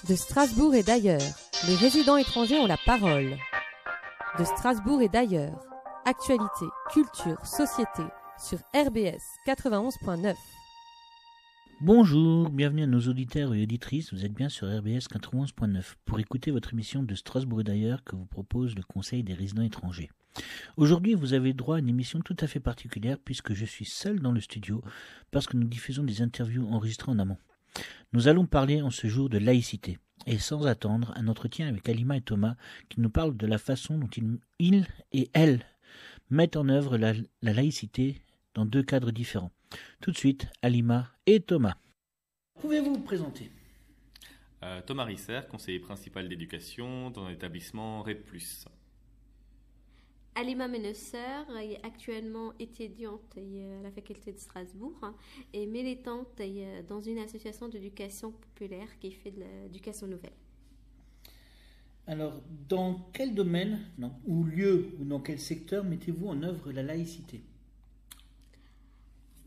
De Strasbourg et d'ailleurs, les résidents étrangers ont la parole. De Strasbourg et d'ailleurs, actualité, culture, société, sur RBS 91.9. Bonjour, bienvenue à nos auditeurs et auditrices, vous êtes bien sur RBS 91.9 pour écouter votre émission de Strasbourg et d'ailleurs que vous propose le Conseil des résidents étrangers. Aujourd'hui, vous avez droit à une émission tout à fait particulière puisque je suis seul dans le studio parce que nous diffusons des interviews enregistrées en amont. Nous allons parler en ce jour de laïcité et sans attendre un entretien avec Alima et Thomas qui nous parlent de la façon dont ils et elles mettent en œuvre la laïcité dans deux cadres différents. Tout de suite, Alima et Thomas. Pouvez-vous vous présenter ? Thomas Risser, conseiller principal d'éducation dans un établissement RED+. Alima Menesser est actuellement étudiante à la faculté de Strasbourg et militante dans une association d'éducation populaire qui fait de l'éducation nouvelle. Alors, dans quel domaine, ou lieu, ou dans quel secteur mettez-vous en œuvre la laïcité ?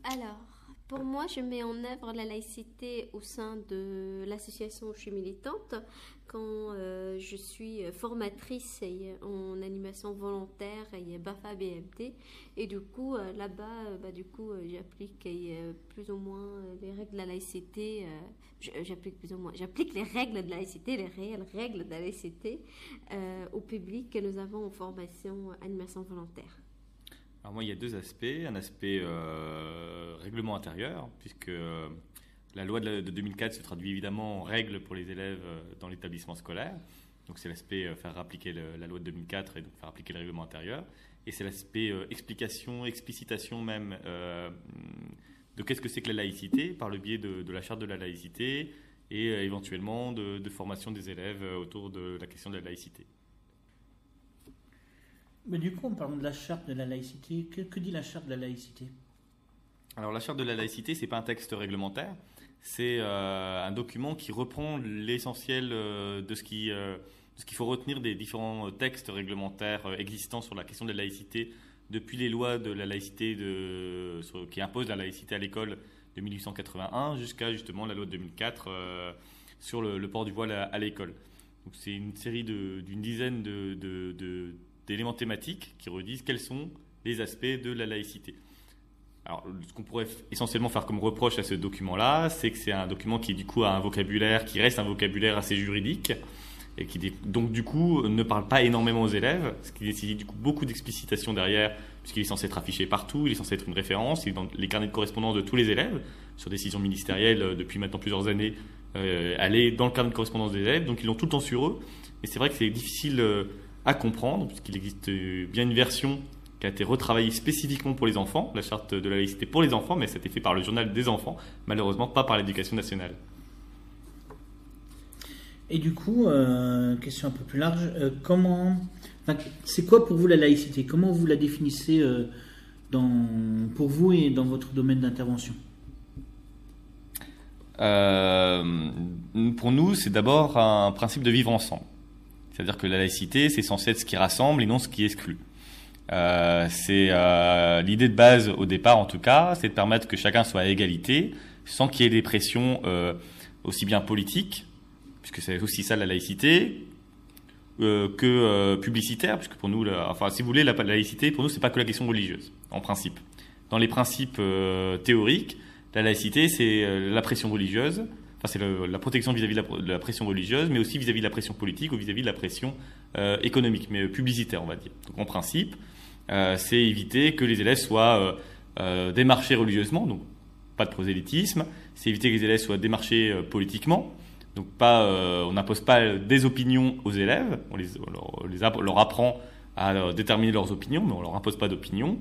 Alors, pour moi, je mets en œuvre la laïcité au sein de l'association où je suis militante quand je suis formatrice en animation volontaire et BAFA-BMT. Et du coup, là-bas, j'applique plus ou moins les règles de la laïcité. J'applique les règles de la laïcité, les réelles règles de la laïcité au public que nous avons en formation animation volontaire. Alors moi, il y a deux aspects. Un aspect règlement intérieur, puisque la loi de 2004 se traduit évidemment en règles pour les élèves dans l'établissement scolaire. Donc c'est l'aspect faire appliquer la loi de 2004 et donc faire appliquer le règlement intérieur. Et c'est l'aspect explicitation même de qu'est-ce que c'est que la laïcité, par le biais de la charte de la laïcité et éventuellement de formation des élèves autour de la question de la laïcité. Mais du coup, en parlant de la charte de la laïcité, que dit la charte de la laïcité ? Alors la charte de la laïcité, c'est pas un texte réglementaire, c'est un document qui reprend l'essentiel de ce qu'il faut retenir des différents textes réglementaires existants sur la question de la laïcité, depuis les lois de la laïcité qui imposent la laïcité à l'école de 1881 jusqu'à justement la loi de 2004 sur le port du voile à l'école. Donc c'est une série d'une dizaine d'éléments thématiques qui redisent quels sont les aspects de la laïcité. Alors, ce qu'on pourrait essentiellement faire comme reproche à ce document-là, c'est que c'est un document qui, du coup, a un vocabulaire qui reste un vocabulaire assez juridique et qui, donc, du coup, ne parle pas énormément aux élèves, ce qui nécessite, du coup, beaucoup d'explicitation derrière, puisqu'il est censé être affiché partout, il est censé être une référence, il est dans les carnets de correspondance de tous les élèves, sur décision ministérielle depuis maintenant plusieurs années, aller dans le carnet de correspondance des élèves, donc ils l'ont tout le temps sur eux. Et c'est vrai que c'est difficile à comprendre, puisqu'il existe bien une version qui a été retravaillée spécifiquement pour les enfants, la charte de la laïcité pour les enfants, mais ça a été fait par le journal des enfants, malheureusement pas par l'éducation nationale. Et du coup, question un peu plus large, c'est quoi pour vous la laïcité ? Comment vous la définissez pour vous et dans votre domaine d'intervention ? Pour nous, c'est d'abord un principe de vivre ensemble. C'est-à-dire que la laïcité, c'est censé être ce qui rassemble et non ce qui exclut. C'est l'idée de base au départ, en tout cas, c'est de permettre que chacun soit à égalité, sans qu'il y ait des pressions aussi bien politiques, puisque c'est aussi ça la laïcité, que publicitaire, puisque pour nous, si vous voulez, la laïcité, pour nous, c'est pas que la question religieuse, en principe. Dans les principes théoriques, la laïcité, c'est la pression religieuse. Enfin, c'est la protection vis-à-vis de la pression religieuse, mais aussi vis-à-vis de la pression politique ou vis-à-vis de la pression économique, mais publicitaire, on va dire. Donc, en principe, c'est éviter que les élèves soient démarchés religieusement, donc pas de prosélytisme. C'est éviter que les élèves soient démarchés politiquement, donc on n'impose pas des opinions aux élèves, on leur apprend à déterminer leurs opinions, mais on leur impose pas d'opinion.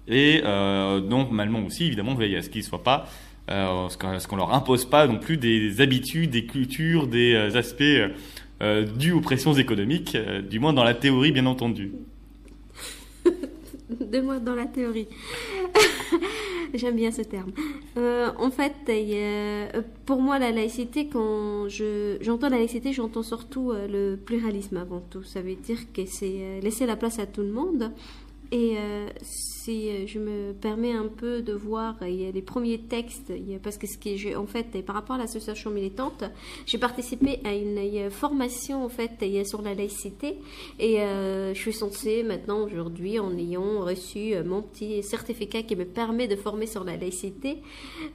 Et normalement aussi, évidemment, veiller à ce qu'ils ne soient pas ce qu'on leur impose pas non plus des habitudes, des cultures, des aspects dus aux pressions économiques, du moins dans la théorie, bien entendu. De moi dans la théorie. J'aime bien ce terme. En fait, pour moi, la laïcité, quand j'entends la laïcité, j'entends surtout le pluralisme avant tout. Ça veut dire que c'est laisser la place à tout le monde Et si je me permets un peu de voir, il y a les premiers textes, parce que en fait, par rapport à l'association militante, j'ai participé à une formation en fait sur la laïcité, et je suis censée maintenant aujourd'hui, en ayant reçu mon petit certificat qui me permet de former sur la laïcité,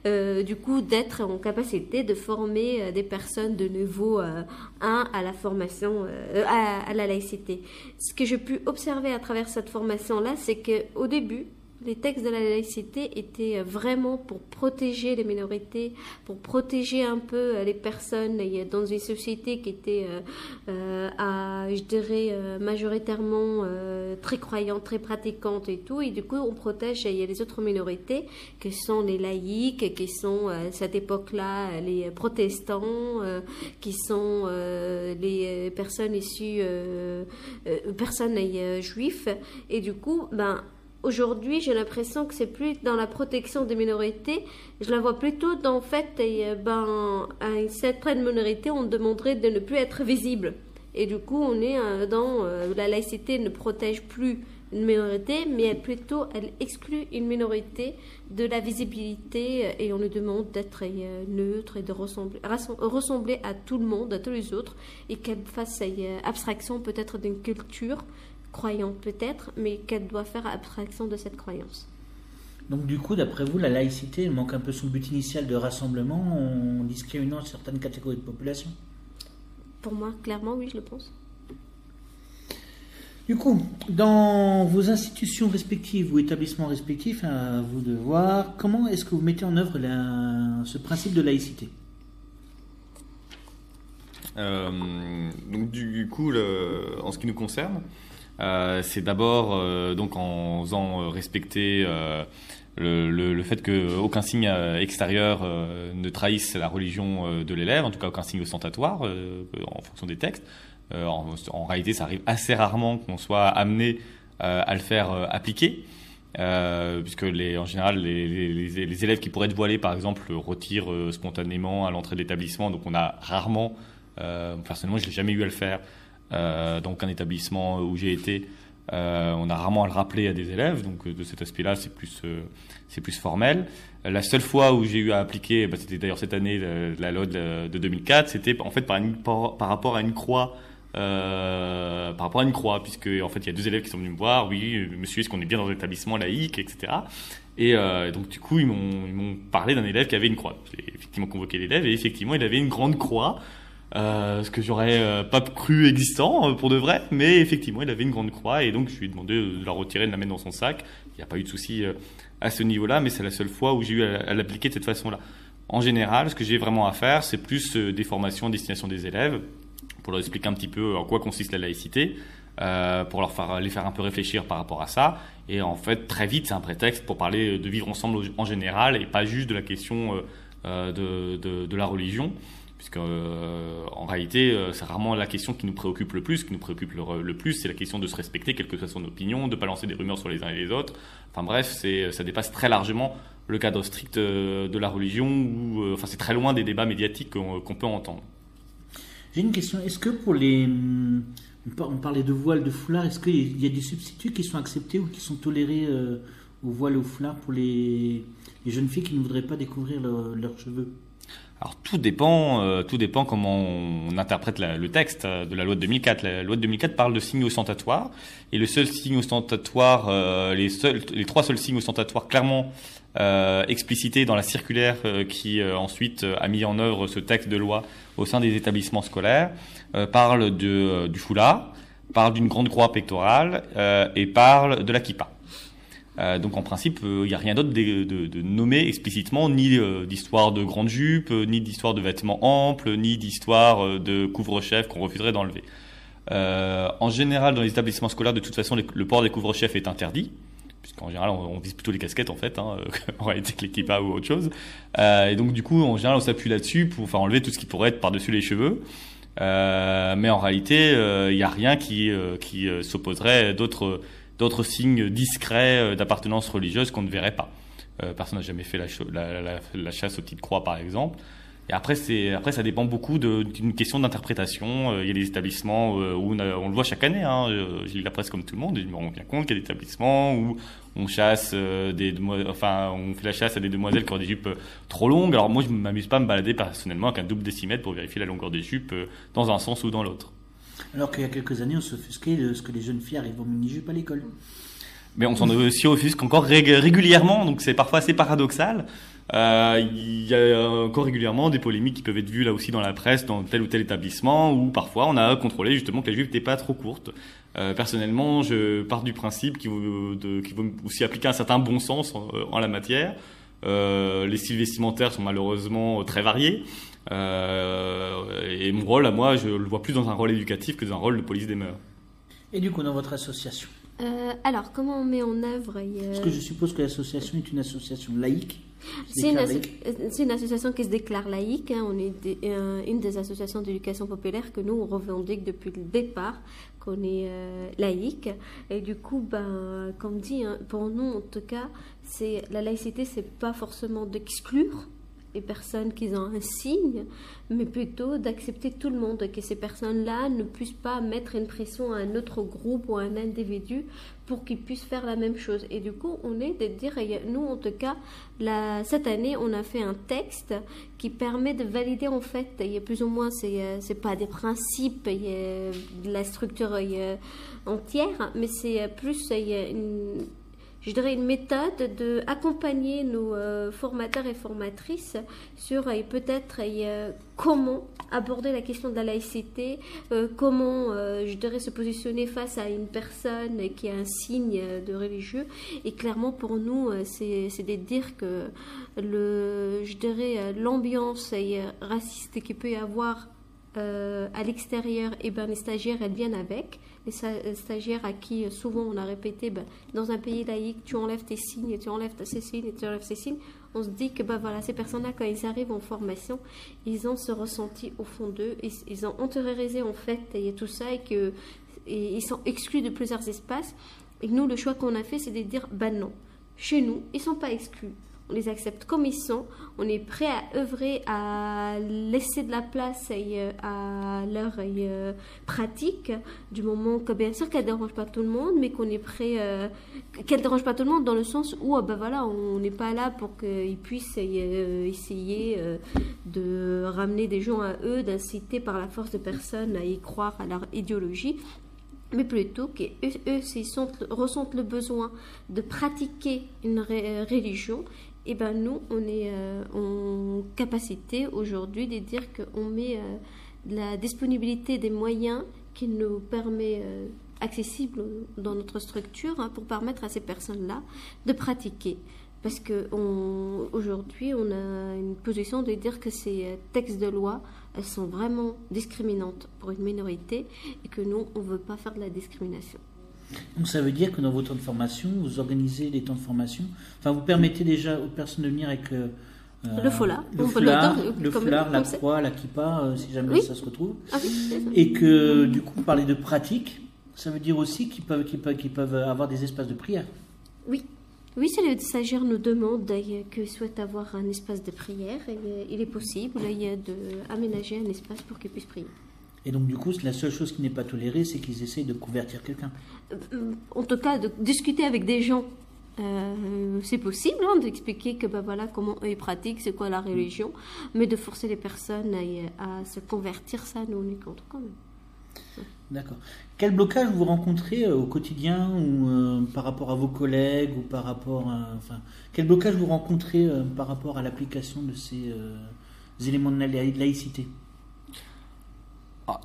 du coup d'être en capacité de former des personnes de niveau 1 à la formation à la laïcité. Ce que j'ai pu observer à travers cette formation-là, c'est qu'au début, les textes de la laïcité étaient vraiment pour protéger les minorités, pour protéger un peu les personnes dans une société qui était, je dirais, majoritairement très croyante, très pratiquante et tout. Et du coup, on protège les autres minorités, qui sont les laïcs, qui sont, à cette époque-là, les protestants, qui sont les personnes issues, personnes juives. Et du coup, aujourd'hui, j'ai l'impression que c'est plus dans la protection des minorités. Je la vois plutôt dans, en fait, à une certaine minorité, on demanderait de ne plus être visible. Et du coup, on est dans la laïcité ne protège plus une minorité, mais plutôt elle exclut une minorité de la visibilité, et on lui demande d'être neutre et de ressembler à tout le monde, à tous les autres, et qu'elle fasse abstraction peut-être d'une culture croyante peut-être, mais qu'elle doit faire abstraction de cette croyance. Donc du coup, d'après vous, la laïcité manque un peu son but initial de rassemblement en discriminant certaines catégories de population? Pour moi, clairement, oui, je le pense. Du coup, dans vos institutions respectives ou établissements respectifs, à vous de voir, comment est-ce que vous mettez en œuvre ce principe de laïcité? Donc du coup, en ce qui nous concerne, c'est d'abord donc en faisant respecter le fait qu'aucun signe extérieur ne trahisse la religion de l'élève, en tout cas aucun signe ostentatoire en fonction des textes. En réalité, ça arrive assez rarement qu'on soit amené à le faire appliquer, puisque en général les élèves qui pourraient être voilés, par exemple, retirent spontanément à l'entrée de l'établissement. Donc on a rarement, personnellement, je l'ai jamais eu à le faire. Dans aucun établissement où j'ai été, on a rarement à le rappeler à des élèves, donc de cet aspect-là c'est plus formel. La seule fois où j'ai eu à appliquer, c'était d'ailleurs cette année, la loi de 2004, c'était en fait par rapport à une croix, puisque en fait il y a 2 élèves qui sont venus me voir, oui monsieur, est-ce qu'on est bien dans un établissement laïque, etc. Et donc du coup ils m'ont parlé d'un élève qui avait une croix. J'ai effectivement convoqué l'élève et effectivement il avait une grande croix. Ce que j'aurais pas cru existant pour de vrai, mais effectivement il avait une grande croix, et donc je lui ai demandé de la retirer, de la mettre dans son sac. Il n'y a pas eu de souci à ce niveau-là, mais c'est la seule fois où j'ai eu à l'appliquer de cette façon-là. En général, ce que j'ai vraiment à faire, c'est plus des formations à destination des élèves, pour leur expliquer un petit peu en quoi consiste la laïcité, pour les faire un peu réfléchir par rapport à ça. Et en fait, très vite, c'est un prétexte pour parler de vivre ensemble en général, et pas juste de la question de la religion. Puisque en réalité, c'est rarement la question qui nous préoccupe le plus. Ce qui nous préoccupe le plus, c'est la question de se respecter, quelle que soit son opinion, de ne pas lancer des rumeurs sur les uns et les autres. Enfin bref, ça dépasse très largement le cadre strict de la religion, où c'est très loin des débats médiatiques qu'on peut entendre. J'ai une question. Est-ce que on parlait de voile, de foulard, est-ce qu'il y a des substituts qui sont acceptés ou qui sont tolérés au voile et au foulard pour les jeunes filles qui ne voudraient pas découvrir leurs cheveux? Alors tout dépend comment on interprète le texte de la loi de 2004. La loi de 2004 parle de signes ostentatoires, et le seul signe ostentatoire, les 3 seuls signes ostentatoires clairement explicités dans la circulaire qui ensuite a mis en œuvre ce texte de loi au sein des établissements scolaires, parlent du foulard, parlent d'une grande croix pectorale et parlent de la kippa. Donc en principe, il n'y a rien d'autre de nommé explicitement, ni d'histoire de grande jupe, ni d'histoire de vêtements amples, ni d'histoire de couvre-chef qu'on refuserait d'enlever. En général, dans les établissements scolaires, de toute façon, le port des couvre-chefs est interdit, puisqu'en général, on vise plutôt les casquettes en fait, en réalité que les kippas ou autre chose. Et donc du coup, en général, on s'appuie là-dessus pour enlever tout ce qui pourrait être par-dessus les cheveux. Mais en réalité, il n'y a rien qui s'opposerait d'autres signes discrets d'appartenance religieuse qu'on ne verrait pas. Personne n'a jamais fait la chasse aux petites croix, par exemple. Et après, ça dépend beaucoup d'une question d'interprétation. Il y a des établissements où on le voit chaque année. J'ai lu la presse comme tout le monde. Et je me rends bien compte qu'il y a des établissements où on chasse on fait la chasse à des demoiselles qui ont des jupes trop longues. Alors moi, je m'amuse pas à me balader personnellement avec un double décimètre pour vérifier la longueur des jupes dans un sens ou dans l'autre. Alors qu'il y a quelques années, on s'offusquait de ce que les jeunes filles arrivent en mini-jupe à l'école. Mais on s'en aussi offusque encore régulièrement, donc c'est parfois assez paradoxal. Il y a encore régulièrement des polémiques qui peuvent être vues là aussi dans la presse, dans tel ou tel établissement, où parfois on a contrôlé justement que la jupe n'était pas trop courte. Personnellement, je pars du principe qu'il vaut aussi appliquer un certain bon sens en la matière. Les styles vestimentaires sont malheureusement très variés. Et mon rôle, à moi, je le vois plus dans un rôle éducatif que dans un rôle de police des mœurs. Et du coup, dans votre association, alors, comment on met en œuvre parce que je suppose que l'association est une association laïque. C'est une association qui se déclare laïque. On est une des associations d'éducation populaire que nous, on revendique depuis le départ, qu'on est laïque. Et du coup, comme dit, pour nous, en tout cas, la laïcité, c'est pas forcément d'exclure les personnes qui ont un signe, mais plutôt d'accepter tout le monde, que ces personnes-là ne puissent pas mettre une pression à un autre groupe ou à un individu pour qu'ils puissent faire la même chose. Et du coup, on est de dire, nous en tout cas, cette année, on a fait un texte qui permet de valider en fait, il y a plus ou moins, c'est pas des principes, il y a de la structure entière, mais c'est plus, il y a je dirais une méthode d'accompagner nos formateurs et formatrices sur peut-être comment aborder la question de la laïcité, comment je dirais se positionner face à une personne qui a un signe de religieux. Et clairement pour nous, c'est de dire que je dirais l'ambiance raciste qu'il peut y avoir à l'extérieur, et les stagiaires, elles viennent avec. Les stagiaires à qui souvent on a répété, dans un pays laïque, tu enlèves tes signes, tu enlèves ces signes, et tu enlèves ces signes. On se dit que ces personnes-là, quand ils arrivent en formation, ils ont ce ressenti au fond d'eux, ils ont intériorisé en fait tout ça, et ils sont exclus de plusieurs espaces. Et nous, le choix qu'on a fait, c'est de dire, non, chez nous, ils sont pas exclus. On les accepte comme ils sont, on est prêt à œuvrer, à laisser de la place à leur pratique, du moment que bien sûr qu'elle ne dérange pas tout le monde, mais qu'on est prêt, qu'elle ne dérange pas tout le monde dans le sens où on n'est pas là pour qu'ils puissent essayer de ramener des gens à eux, d'inciter par la force de personnes à y croire à leur idéologie, mais plutôt qu'eux, s'ils ressentent le besoin de pratiquer une religion, nous, on est en capacité aujourd'hui de dire qu'on met de la disponibilité des moyens qui nous permet accessibles dans notre structure pour permettre à ces personnes-là de pratiquer. Parce qu'aujourd'hui, on a une position de dire que ces textes de loi, elles sont vraiment discriminantes pour une minorité et que nous, on ne veut pas faire de la discrimination. Donc ça veut dire que dans vos temps de formation, vous organisez des temps de formation, vous permettez déjà aux personnes de venir avec le foulard, la croix, la kippa, si jamais ça se retrouve. Ah oui, c'est ça. Et que du coup, vous parlez de pratique, ça veut dire aussi qu'ils peuvent avoir des espaces de prière. Oui, c'est les stagiaires nous demandent qu'ils souhaitent avoir un espace de prière et il est possible d'aménager un espace pour qu'ils puissent prier. Et donc du coup, la seule chose qui n'est pas tolérée, c'est qu'ils essayent de convertir quelqu'un. En tout cas, de discuter avec des gens, c'est possible, d'expliquer que comment ils pratiquent, c'est quoi la religion, mais de forcer les personnes à se convertir, ça, nous on est contre quand même. D'accord. Quel blocage vous rencontrez au quotidien ou par rapport à vos collègues ou par rapport à, quel blocage vous rencontrez par rapport à l'application de ces éléments de laïcité?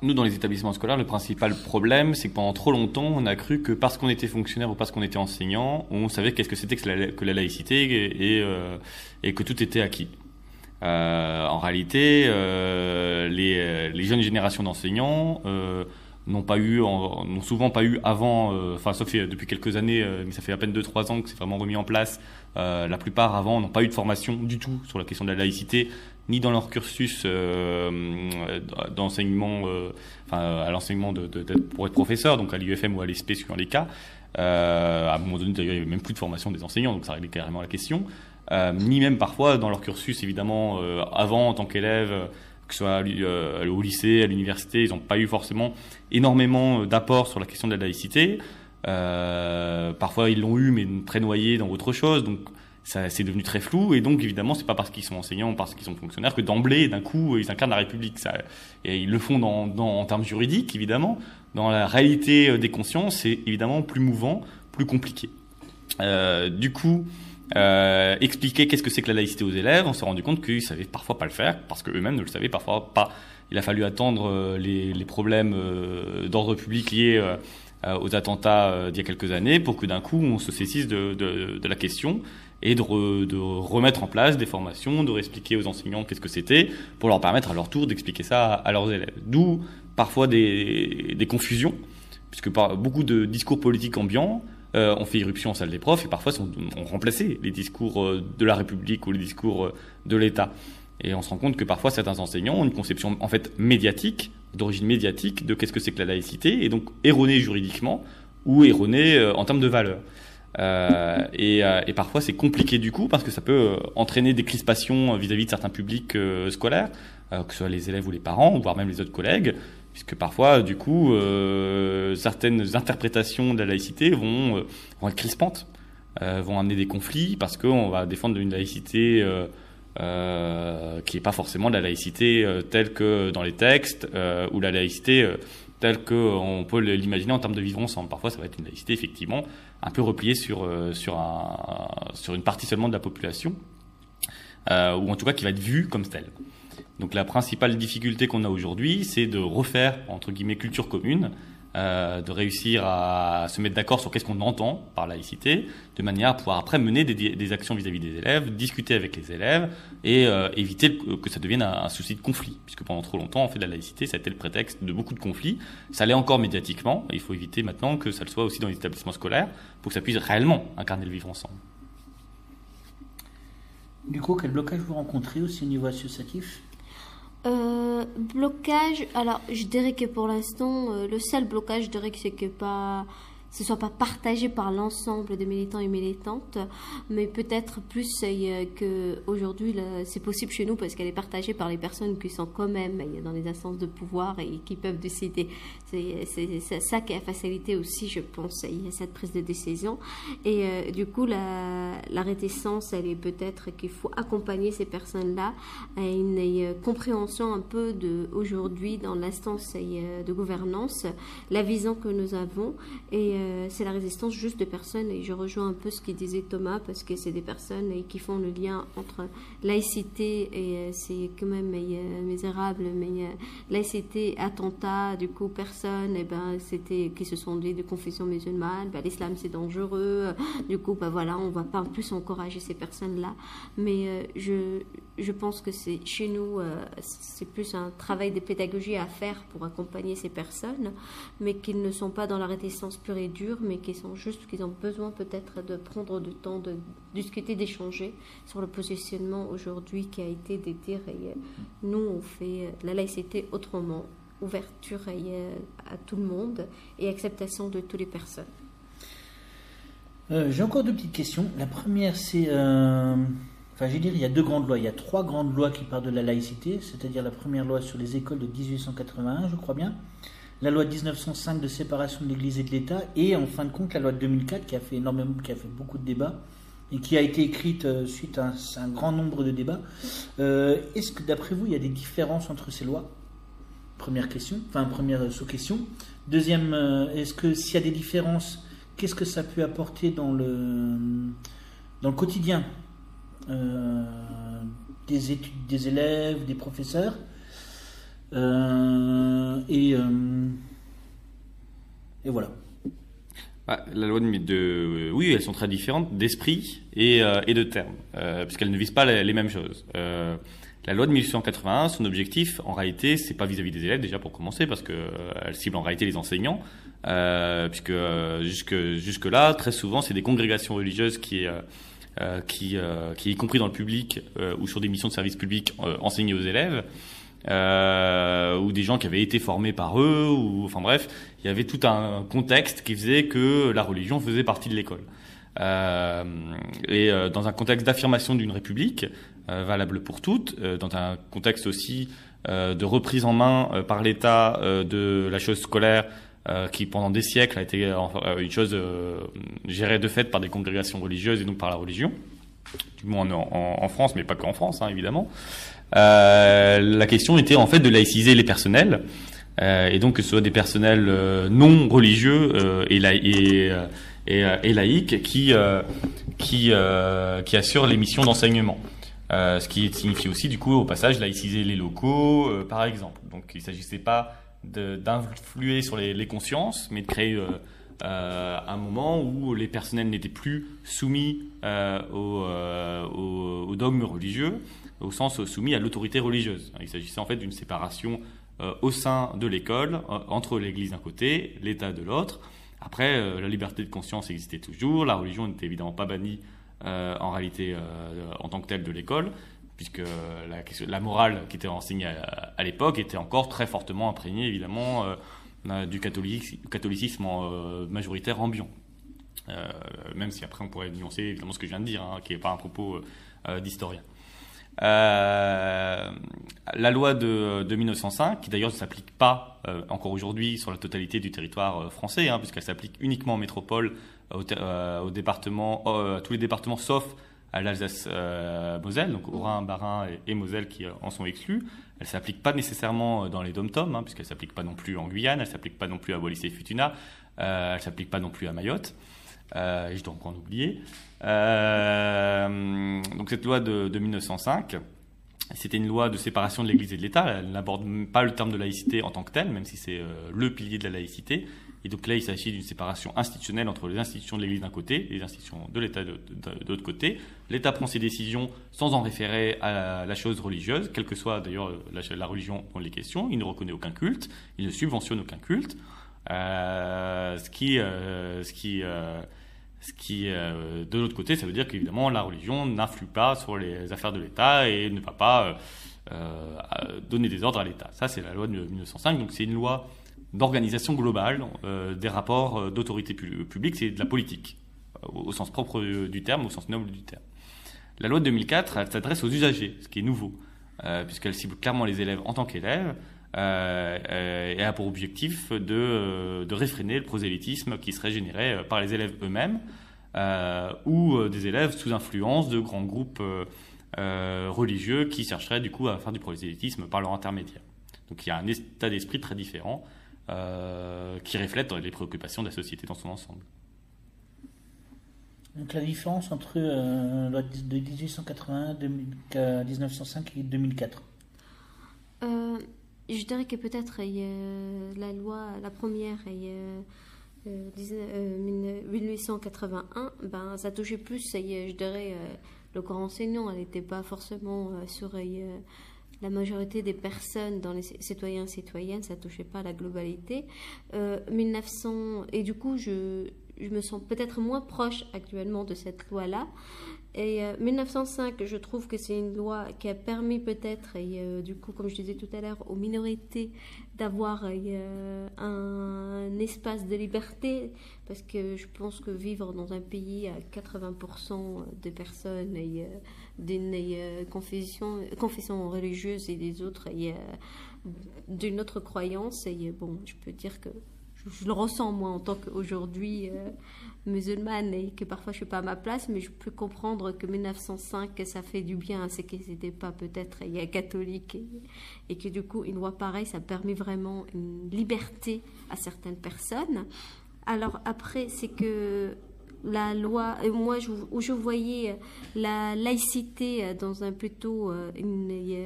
Nous, dans les établissements scolaires, le principal problème, c'est que pendant trop longtemps, on a cru que parce qu'on était fonctionnaire ou parce qu'on était enseignant, on savait qu'est-ce que c'était que la laïcité et que tout était acquis. En réalité, les jeunes générations d'enseignants n'ont souvent pas eu avant, sauf depuis quelques années, mais ça fait à peine 2-3 ans que c'est vraiment remis en place. La plupart avant n'ont pas eu de formation du tout sur la question de la laïcité, ni dans leur cursus d'enseignement, à l'enseignement pour être professeur, donc à l'IEFM ou à l'ESP suivant les cas. À un moment donné, d'ailleurs, il n'y avait même plus de formation des enseignants, donc ça réglait carrément la question. ni même parfois dans leur cursus, évidemment, avant en tant qu'élève, que ce soit au lycée, à l'université, ils n'ont pas eu forcément énormément d'apports sur la question de la laïcité. Parfois ils l'ont eu, mais très noyé dans autre chose, donc ça c'est devenu très flou. Et donc évidemment, c'est pas parce qu'ils sont enseignants ou parce qu'ils sont fonctionnaires que d'emblée, d'un coup, ils incarnent la République. Et ils le font en termes juridiques, évidemment. Dans la réalité des consciences, c'est évidemment plus mouvant, plus compliqué. Du coup, expliquer qu'est-ce que c'est que la laïcité aux élèves, on s'est rendu compte qu'ils savaient parfois pas le faire, parce qu'eux-mêmes ne le savaient parfois pas. Il a fallu attendre les problèmes d'ordre public liés aux attentats d'il y a quelques années pour que d'un coup on se saisisse de la question et de remettre en place des formations, de réexpliquer aux enseignants qu'est-ce que c'était, pour leur permettre à leur tour d'expliquer ça à leurs élèves. D'où parfois des confusions, puisque beaucoup de discours politiques ambiants ont fait irruption en salle des profs et parfois ont remplacé les discours de la République ou les discours de l'État. Et on se rend compte que parfois certains enseignants ont une conception en fait médiatique, d'origine médiatique, de qu'est-ce que c'est que la laïcité, et donc erronée juridiquement ou erronée en termes de valeurs. Et parfois c'est compliqué du coup parce que ça peut entraîner des crispations vis-à-vis de certains publics scolaires, que ce soit les élèves ou les parents, voire même les autres collègues, puisque parfois du coup certaines interprétations de la laïcité vont être crispantes, vont amener des conflits parce qu'on va défendre une laïcité qui n'est pas forcément la laïcité telle que dans les textes ou la laïcité telle qu'on peut l'imaginer en termes de vivre ensemble. Parfois, ça va être une laïcité effectivement un peu repliée sur une partie seulement de la population, ou en tout cas qui va être vue comme telle. Donc la principale difficulté qu'on a aujourd'hui, c'est de refaire entre guillemets culture commune, de réussir à se mettre d'accord sur qu'est-ce qu'on entend par laïcité, de manière à pouvoir après mener des actions vis-à-vis des élèves, discuter avec les élèves et éviter que ça devienne un souci de conflit, puisque pendant trop longtemps, en fait, la laïcité, ça a été le prétexte de beaucoup de conflits. Ça l'est encore médiatiquement, et il faut éviter maintenant que ça le soit aussi dans les établissements scolaires, pour que ça puisse réellement incarner le vivre ensemble. Du coup, quel blocage vous rencontrez aussi au niveau associatif ? Blocage, alors je dirais que pour l'instant, le seul blocage, je dirais que c'est que ce soit pas partagé par l'ensemble des militants et militantes, mais peut-être plus que aujourd'hui c'est possible chez nous parce qu'elle est partagée par les personnes qui sont quand même dans les instances de pouvoir et qui peuvent décider. C'est ça qui a facilité aussi, je pense, cette prise de décision. Et du coup, la réticence, elle est peut-être qu'il faut accompagner ces personnes-là à une compréhension un peu aujourd'hui dans l'instance de gouvernance, la vision que nous avons et c'est la résistance juste de personnes, et je rejoins un peu ce qu'il disait Thomas, parce que c'est des personnes qui font le lien entre laïcité et c'est quand même misérable, mais laïcité, attentat, du coup personne, c'était qui se sont dit de confession musulmane, l'islam c'est dangereux, du coup voilà, on va pas plus encourager ces personnes-là, mais je pense que c'est chez nous, c'est plus un travail de pédagogie à faire pour accompagner ces personnes, mais qu'ils ne sont pas dans la réticence pure et dure, mais qu'ils ont besoin peut-être de prendre du temps, de discuter, d'échanger sur le positionnement aujourd'hui qui a été de dire nous on fait la laïcité autrement, ouverture à tout le monde et acceptation de toutes les personnes. J'ai encore deux petites questions. La première, c'est il y a deux grandes lois. Il y a trois grandes lois qui parlent de la laïcité, c'est-à-dire la première loi sur les écoles de 1881, je crois bien, la loi de 1905 de séparation de l'Église et de l'État, et en fin de compte la loi de 2004 qui a fait beaucoup de débats et qui a été écrite suite à un grand nombre de débats. Est-ce que d'après vous il y a des différences entre ces lois ? Première sous-question. Deuxième, est-ce que s'il y a des différences, qu'est-ce que ça peut apporter dans le quotidien des études des élèves, des professeurs? Et voilà. La loi oui, elles sont très différentes d'esprit et de termes, puisqu'elles ne visent pas les mêmes choses. La loi de 1881, son objectif, en réalité, c'est pas vis-à-vis des élèves déjà pour commencer, parce que elle cible en réalité les enseignants, puisque jusque là, très souvent, c'est des congrégations religieuses qui y compris dans le public ou sur des missions de service public, enseignaient aux élèves. Ou des gens qui avaient été formés par eux, ou enfin bref, il y avait tout un contexte qui faisait que la religion faisait partie de l'école. Dans un contexte d'affirmation d'une république valable pour toutes, dans un contexte aussi de reprise en main par l'État de la chose scolaire, qui pendant des siècles a été une chose gérée de fait par des congrégations religieuses et donc par la religion, du moins en France, mais pas qu'en France, hein, évidemment. La question était en fait de laïciser les personnels, et donc que ce soit des personnels non religieux et laïques qui assurent les missions d'enseignement. Ce qui signifie aussi, du coup, au passage, laïciser les locaux, par exemple. Donc, il ne s'agissait pas d'influer sur les consciences, mais de créer un moment où les personnels n'étaient plus soumis aux dogmes religieux, au sens soumis à l'autorité religieuse. Il s'agissait en fait d'une séparation au sein de l'école, entre l'Église d'un côté, l'État de l'autre. Après, la liberté de conscience existait toujours, la religion n'était évidemment pas bannie en réalité en tant que telle de l'école, puisque la morale qui était enseignée à l'époque était encore très fortement imprégnée évidemment du catholicisme majoritaire ambiant. Même si après on pourrait nuancer évidemment ce que je viens de dire, hein, qui n'est pas un propos d'historien. La loi de 1905, qui d'ailleurs ne s'applique pas encore aujourd'hui sur la totalité du territoire français, hein, puisqu'elle s'applique uniquement en métropole, à tous les départements sauf à l'Alsace-Moselle, donc Haut-Rhin, Bas-Rhin et Moselle qui en sont exclus. Elle ne s'applique pas nécessairement dans les DOM-TOM, hein, puisqu'elle ne s'applique pas non plus en Guyane, elle ne s'applique pas non plus à Wallis et Futuna, elle ne s'applique pas non plus à Mayotte. Et je dois encore en oublier. Donc cette loi de 1905, c'était une loi de séparation de l'Église et de l'État. Elle n'aborde pas le terme de laïcité en tant que tel, même si c'est le pilier de la laïcité. Et donc là, il s'agit d'une séparation institutionnelle entre les institutions de l'Église d'un côté et les institutions de l'État de l'autre côté. L'État prend ses décisions sans en référer à la chose religieuse, quelle que soit d'ailleurs la religion dont il est question. Il ne reconnaît aucun culte, il ne subventionne aucun culte. Ce qui de l'autre côté, ça veut dire qu'évidemment la religion n'influe pas sur les affaires de l'État et ne va pas donner des ordres à l'État. Ça, c'est la loi de 1905. Donc c'est une loi d'organisation globale des rapports d'autorité publique, c'est de la politique, au sens propre du terme, au sens noble du terme. La loi de 2004, elle s'adresse aux usagers, ce qui est nouveau, puisqu'elle cible clairement les élèves en tant qu'élèves, et a pour objectif de réfréner le prosélytisme qui serait généré par les élèves eux-mêmes ou des élèves sous influence de grands groupes religieux qui chercheraient du coup à faire du prosélytisme par leur intermédiaire. Donc il y a un état d'esprit très différent qui reflète les préoccupations de la société dans son ensemble. Donc la différence entre loi de 1881, 1905 et 2004. Je dirais que peut-être la loi, la première, 1881, ça touchait plus, je dirais, le corps enseignant. Elle n'était pas forcément sur la majorité des personnes, dans les citoyens et citoyennes, ça touchait pas à la globalité. 1900, et du coup, je me sens peut-être moins proche actuellement de cette loi-là. Et 1905, je trouve que c'est une loi qui a permis peut-être, du coup, comme je disais tout à l'heure, aux minorités d'avoir un espace de liberté, parce que je pense que vivre dans un pays à 80% de personnes d'une confession religieuse et des autres d'une autre croyance, bon, je peux dire que je le ressens moi en tant qu'aujourd'hui musulmane et que parfois je suis pas à ma place, mais je peux comprendre que 1905 ça fait du bien à ceux qui n'étaient pas peut-être catholiques et que du coup une loi pareille ça permet vraiment une liberté à certaines personnes. Alors après c'est que la loi, moi où je voyais la laïcité dans un plutôt une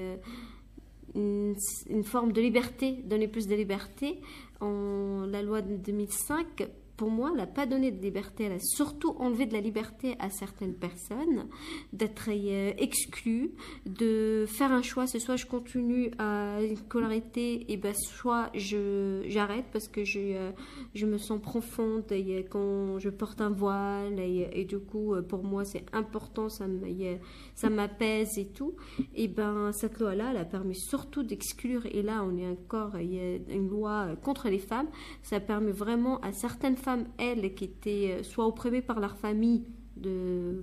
forme de liberté, donner plus de liberté. La loi de 2005, pour moi, elle n'a pas donné de liberté, elle a surtout enlevé de la liberté à certaines personnes, d'être exclues, de faire un choix, c'est soit je continue à une scolarité, et soit j'arrête parce que je me sens profonde quand je porte un voile, et du coup, pour moi, c'est important, ça m'apaise et tout. Et cette loi-là, elle a permis surtout d'exclure, et là, on est encore, il y a une loi contre les femmes, ça permet vraiment à certaines femmes, elles, qui étaient soit opprimées par leur famille,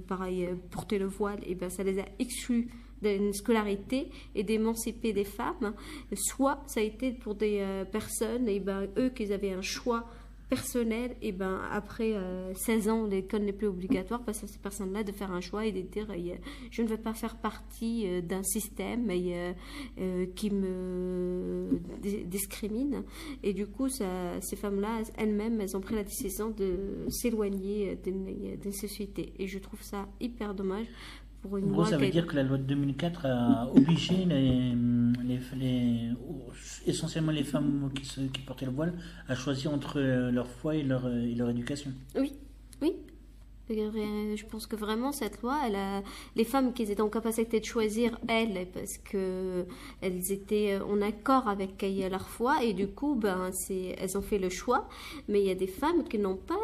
pareil, porter le voile, et ben ça les a exclues d'une scolarité et d'émanciper des femmes, soit ça a été pour des personnes, et ben eux, qu'ils avaient un choix personnel, et ben après 16 ans, l'école n'est plus obligatoire, parce que ces personnes-là de faire un choix et de dire je ne veux pas faire partie d'un système qui me discrimine. Et du coup, ces femmes-là, elles-mêmes, elles ont pris la décision de s'éloigner d'une société. Et je trouve ça hyper dommage. En gros, ça veut dire que la loi de 2004 a obligé essentiellement les femmes qui portaient le voile à choisir entre leur foi et leur éducation. Oui, oui. Je pense que vraiment cette loi, les femmes qui étaient en capacité de choisir, elles, parce que elles étaient en accord avec leur foi, et du coup, elles ont fait le choix. Mais il y a des femmes qui n'ont pas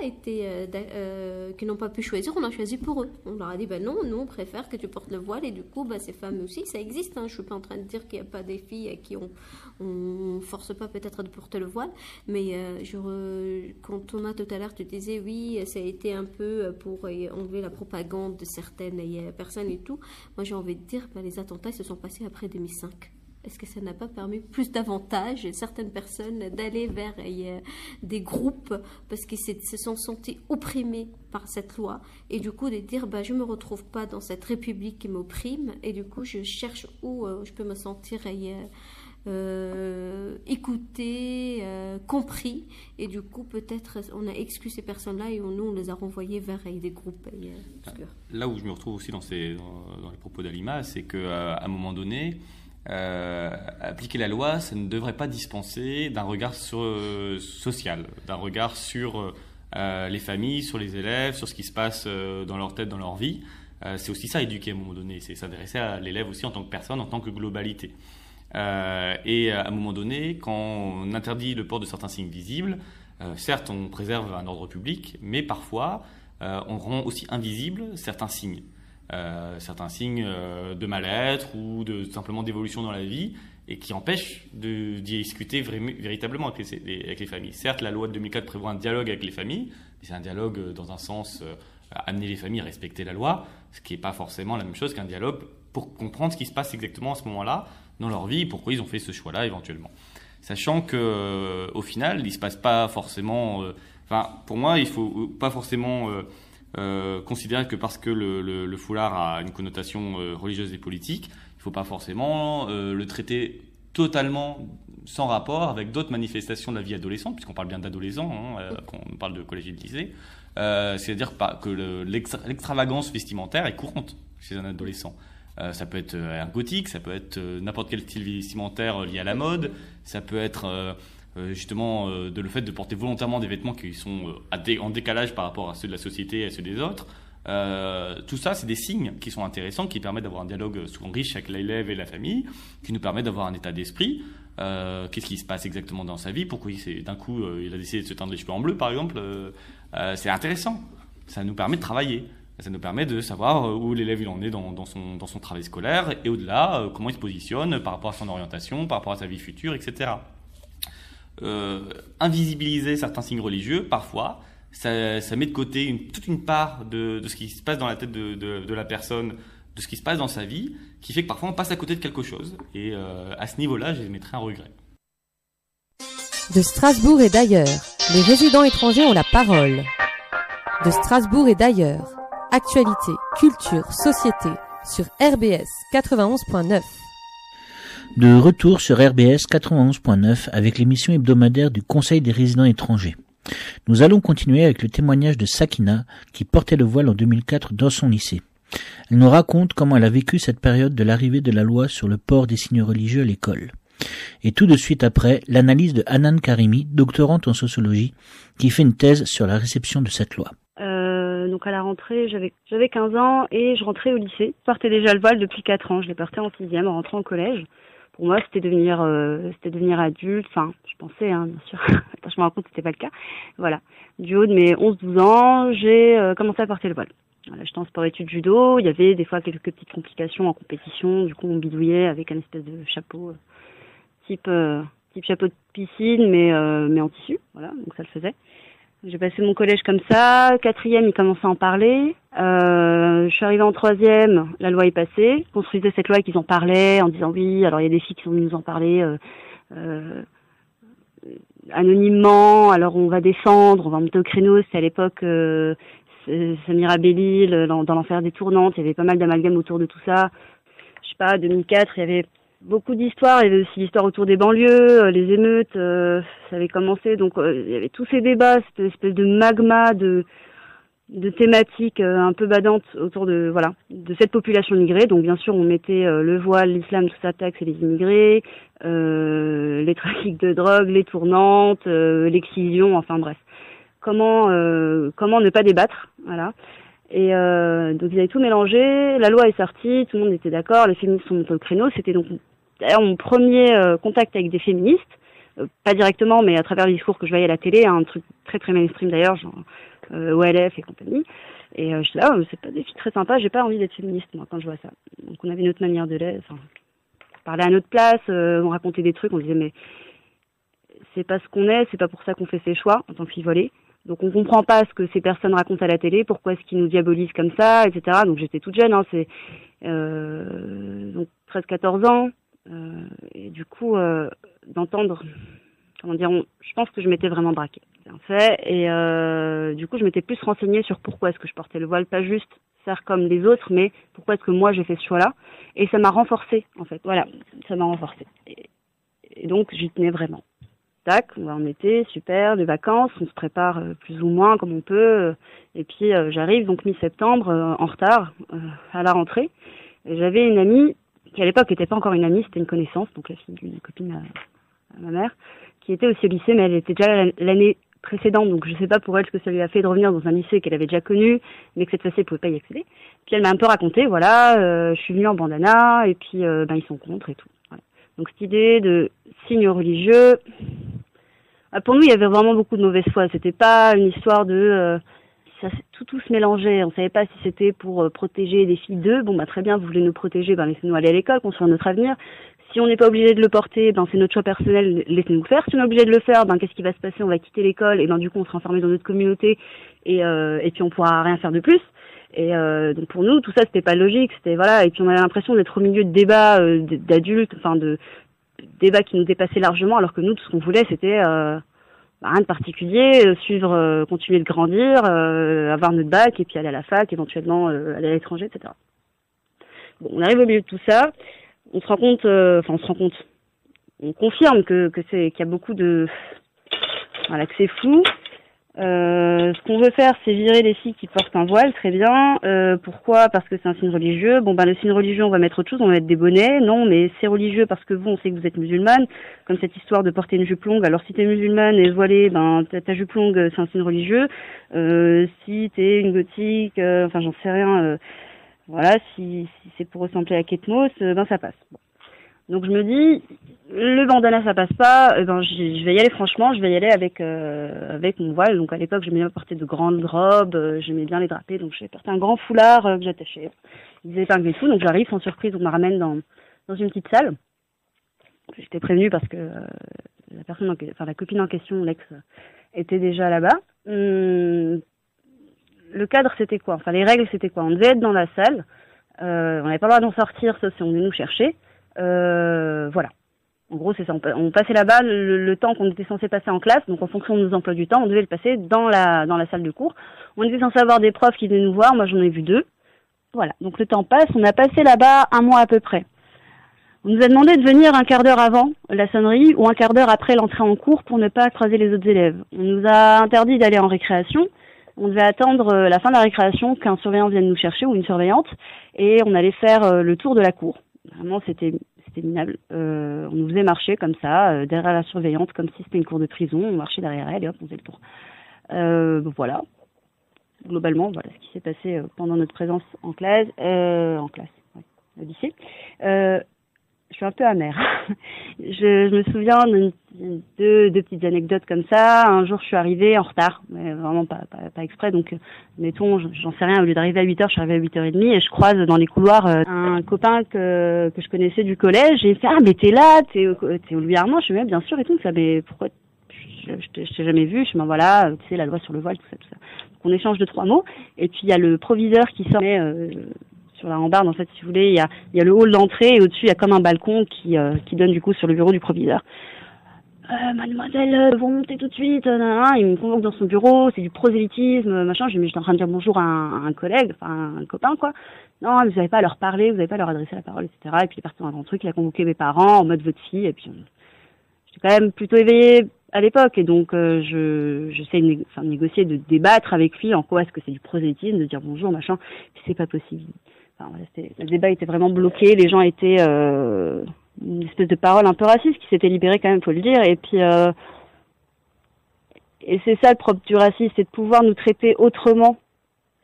qui n'ont pas pu choisir. On a choisi pour eux. On leur a dit non, nous on préfère que tu portes le voile, et du coup, ces femmes aussi, ça existe. Je suis pas en train de dire qu'il n'y a pas des filles à qui on force pas peut-être de porter le voile, mais quand Thomas tout à l'heure tu disais oui, ça a été un peu pour enlever la propagande de certaines personnes et tout. Moi j'ai envie de dire les attentats se sont passés après 2005. Est-ce que ça n'a pas permis plus davantage à certaines personnes d'aller vers des groupes parce qu'ils se sont sentis opprimés par cette loi, et du coup de dire je me retrouve pas dans cette république qui m'opprime, et du coup je cherche où je peux me sentir écouté, compris, et du coup peut-être on a exclu ces personnes-là et nous on les a renvoyées vers des groupes obscurs. Là où je me retrouve aussi dans les propos d'Halima, c'est qu'à un moment donné, appliquer la loi, ça ne devrait pas dispenser d'un regard social, d'un regard sur les familles, sur les élèves, sur ce qui se passe dans leur tête, dans leur vie. C'est aussi ça, éduquer à un moment donné, c'est s'intéresser à l'élève aussi en tant que personne, en tant que globalité. Et à un moment donné, quand on interdit le port de certains signes visibles, certes on préserve un ordre public, mais parfois on rend aussi invisibles certains signes de mal-être ou simplement d'évolution dans la vie, et qui empêchent d'y discuter véritablement avec les familles. Certes, la loi de 2004 prévoit un dialogue avec les familles, mais c'est un dialogue dans un sens amener les familles à respecter la loi, ce qui n'est pas forcément la même chose qu'un dialogue pour comprendre ce qui se passe exactement à ce moment-là dans leur vie, pourquoi ils ont fait ce choix-là éventuellement. Sachant que au final, il se passe pas forcément. Pour moi, il faut pas forcément considérer que parce que le foulard a une connotation religieuse et politique, il faut pas forcément le traiter totalement sans rapport avec d'autres manifestations de la vie adolescente, puisqu'on parle bien d'adolescents quand on parle de collège et de lycée. C'est-à-dire que l'extravagance vestimentaire est courante chez un adolescent. Ça peut être un gothique, ça peut être n'importe quel style vestimentaire lié à la mode, ça peut être justement le fait de porter volontairement des vêtements qui sont en décalage par rapport à ceux de la société et à ceux des autres. Tout ça, c'est des signes qui sont intéressants, qui permettent d'avoir un dialogue souvent riche avec l'élève et la famille, qui nous permettent d'avoir un état d'esprit. Qu'est-ce qui se passe exactement dans sa vie, pourquoi d'un coup il a décidé de se teindre les cheveux en bleu par exemple. C'est intéressant, ça nous permet de travailler. Ça nous permet de savoir où l'élève il en est dans son travail scolaire, et au-delà, comment il se positionne par rapport à son orientation, par rapport à sa vie future, etc. Invisibiliser certains signes religieux, parfois, ça met de côté toute une part de ce qui se passe dans la tête de la personne, de ce qui se passe dans sa vie, qui fait que parfois on passe à côté de quelque chose. Et à ce niveau-là, j'émettrais un regret. De Strasbourg et d'ailleurs, les résidents étrangers ont la parole. De Strasbourg et d'ailleurs. Actualité, culture, société, sur RBS 91.9. De retour sur RBS 91.9 avec l'émission hebdomadaire du Conseil des résidents étrangers. Nous allons continuer avec le témoignage de Sakina, qui portait le voile en 2004 dans son lycée. Elle nous raconte comment elle a vécu cette période de l'arrivée de la loi sur le port des signes religieux à l'école. Et tout de suite après, l'analyse de Hanan Karimi, doctorante en sociologie, qui fait une thèse sur la réception de cette loi. Donc à la rentrée, j'avais 15 ans et je rentrais au lycée. Je portais déjà le voile depuis 4 ans. Je l'ai porté en 6e en rentrant au collège. Pour moi, c'était devenir adulte. Enfin, je pensais, bien sûr. Attends, je me rends compte que c'était pas le cas. Voilà. Du haut de mes 11-12 ans, j'ai commencé à porter le voile. Voilà, j'étais en sport-études judo. Il y avait des fois quelques petites complications en compétition. Du coup, on bidouillait avec un espèce de chapeau type chapeau de piscine, mais en tissu. Voilà, donc ça le faisait. J'ai passé mon collège comme ça. 4e, ils commençaient à en parler. Je suis arrivée en 3e, la loi est passée. Construisait cette loi qu'ils en parlaient en disant oui, alors il y a des filles qui sont venues nous en parler anonymement. Alors on va descendre, on va monter au créneau. C'était à l'époque Samira Bellil dans l'enfer des tournantes. Il y avait pas mal d'amalgames autour de tout ça. Je sais pas, 2004, il y avait beaucoup d'histoires. Il y avait aussi l'histoire autour des banlieues, les émeutes. Ça avait commencé, donc il y avait tous ces débats, cette espèce de magma de thématiques un peu badantes autour de cette population immigrée. Donc bien sûr, on mettait le voile, l'islam, tout ça, taxe et les immigrés, les trafics de drogue, les tournantes, l'excision, enfin bref. Comment ne pas débattre, voilà. Et donc ils avaient tout mélangé, la loi est sortie, tout le monde était d'accord, les féministes sont montés au créneau. C'était donc d'ailleurs mon premier contact avec des féministes, pas directement mais à travers les discours que je voyais à la télé, un truc très très mainstream d'ailleurs, genre OLF et compagnie. Et je suis là, c'est pas des filles très sympas, j'ai pas envie d'être féministe moi quand je vois ça. Donc on avait une autre manière de l'être, enfin, on parlait à notre place, on racontait des trucs, on disait mais c'est pas ce qu'on est, c'est pas pour ça qu'on fait ses choix en tant que fille volée. Donc on comprend pas ce que ces personnes racontent à la télé, pourquoi est-ce qu'ils nous diabolisent comme ça, etc. Donc j'étais toute jeune, c'est donc 13-14 ans, et du coup d'entendre, je pense que je m'étais vraiment braquée, c'est un fait, et du coup je m'étais plus renseignée sur pourquoi est-ce que je portais le voile, pas juste faire comme les autres, mais pourquoi est-ce que moi j'ai fait ce choix-là, et ça m'a renforcée en fait, voilà, ça m'a renforcée, et donc j'y tenais vraiment. On va en été, super, des vacances, on se prépare plus ou moins comme on peut, et puis j'arrive donc mi-septembre en retard à la rentrée. Et j'avais une amie qui à l'époque n'était pas encore une amie, c'était une connaissance, donc la fille d'une copine à ma mère, qui était aussi au lycée, mais elle était déjà l'année précédente, donc je sais pas pour elle ce que ça lui a fait de revenir dans un lycée qu'elle avait déjà connu, mais que cette fois-ci elle pouvait pas y accéder. Puis elle m'a un peu raconté, voilà, je suis venue en bandana, et puis ils sont contre et tout. Voilà. Donc cette idée de signe religieux, pour nous il y avait vraiment beaucoup de mauvaise foi, c'était pas une histoire de ça, tout se mélangeait, on savait pas si c'était pour protéger les filles d'eux, très bien, vous voulez nous protéger, laissez-nous aller à l'école, construire notre avenir. Si on n'est pas obligé de le porter, c'est notre choix personnel, laissez-nous faire. Si on est obligé de le faire, qu'est-ce qui va se passer? On va quitter l'école et du coup on sera enfermé dans notre communauté et puis on pourra rien faire de plus. Et donc pour nous tout ça c'était pas logique, c'était voilà, et puis on avait l'impression d'être au milieu de débats d'adultes, de débats qui nous dépassaient largement, alors que nous tout ce qu'on voulait c'était rien de particulier, suivre, continuer de grandir, avoir notre bac et puis aller à la fac, éventuellement aller à l'étranger, etc. Bon, on arrive au milieu de tout ça, on se rend compte, on confirme qu'il y a beaucoup de, que c'est flou. Ce qu'on veut faire, c'est virer les filles qui portent un voile, très bien. Pourquoi? Parce que c'est un signe religieux. Le signe religieux, on va mettre autre chose, on va mettre des bonnets. Non, mais c'est religieux parce que vous, on sait que vous êtes musulmane. Comme cette histoire de porter une jupe longue. Alors si t'es musulmane et voilée, ta jupe longue, c'est un signe religieux. Si t'es une gothique, j'en sais rien. Si c'est pour ressembler à Kate Moss, ça passe. Bon. Donc je me dis, le bandana ça passe pas, je vais y aller franchement, je vais y aller avec mon voile. Donc à l'époque j'aimais bien porter de grandes robes, j'aimais bien les draper, donc j'ai porté un grand foulard que j'attachais, des épingles et tout. Donc j'arrive sans surprise, on me ramène dans une petite salle. J'étais prévenue parce que la copine en question, l'ex, était déjà là-bas. Le cadre c'était quoi? Les règles c'était quoi? On devait être dans la salle, on n'avait pas le droit d'en sortir sauf si on venait nous chercher. Voilà. En gros, c'est ça. On passait là-bas le temps qu'on était censé passer en classe. Donc, en fonction de nos emplois du temps, on devait le passer dans la salle de cours. On était censé avoir des profs qui venaient nous voir. Moi, j'en ai vu 2. Voilà. Donc, le temps passe. On a passé là-bas 1 mois à peu près. On nous a demandé de venir un quart d'heure avant la sonnerie ou un quart d'heure après l'entrée en cours pour ne pas croiser les autres élèves. On nous a interdit d'aller en récréation. On devait attendre la fin de la récréation qu'un surveillant vienne nous chercher ou une surveillante. Et on allait faire le tour de la cour. Vraiment, c'était minable. On nous faisait marcher comme ça, derrière la surveillante, comme si c'était une cour de prison. On marchait derrière elle et hop, on faisait le tour. Voilà. Globalement, voilà ce qui s'est passé pendant notre présence en classe, au lycée. Je suis un peu amère. Je me souviens de deux petites anecdotes comme ça. Un jour, je suis arrivée en retard, mais vraiment pas exprès. Donc, mettons, j'en sais rien, au lieu d'arriver à 8h, je suis arrivée à 8h30 et je croise dans les couloirs un copain que je connaissais du collège et il me fait « Ah, mais t'es là, t'es au Louis Armand ?» Je me dis « Bien sûr et tout. » Il me fait « Mais pourquoi je je t'ai jamais vu. Je dis, ben voilà, tu sais, la loi sur le voile, tout ça, tout ça. Donc on échange 2-3 mots. Et puis il y a le proviseur qui sort sur la rambarde, en fait, si vous voulez. Il y a le hall d'entrée et au-dessus, il y a comme un balcon qui donne du coup sur le bureau du proviseur. Mademoiselle, vous montez tout de suite, il me convoque dans son bureau, c'est du prosélytisme, machin. Je dis, mais j'étais en train de dire bonjour à un collègue, enfin, un copain, quoi. Non, mais vous n'avez pas à leur parler, vous n'avez pas à leur adresser la parole, etc. Et puis il est parti dans un grand truc, il a convoqué mes parents en mode votre fille, et puis j'étais quand même plutôt éveillée à l'époque, et donc j'essaie de négocier, de débattre avec lui en quoi est-ce que c'est du prosélytisme, de dire bonjour, machin, puis c'est pas possible. Enfin, voilà, le débat était vraiment bloqué, les gens étaient une espèce de parole un peu raciste qui s'était libérée quand même, faut le dire, et puis et c'est ça le propre du racisme, c'est de pouvoir nous traiter autrement.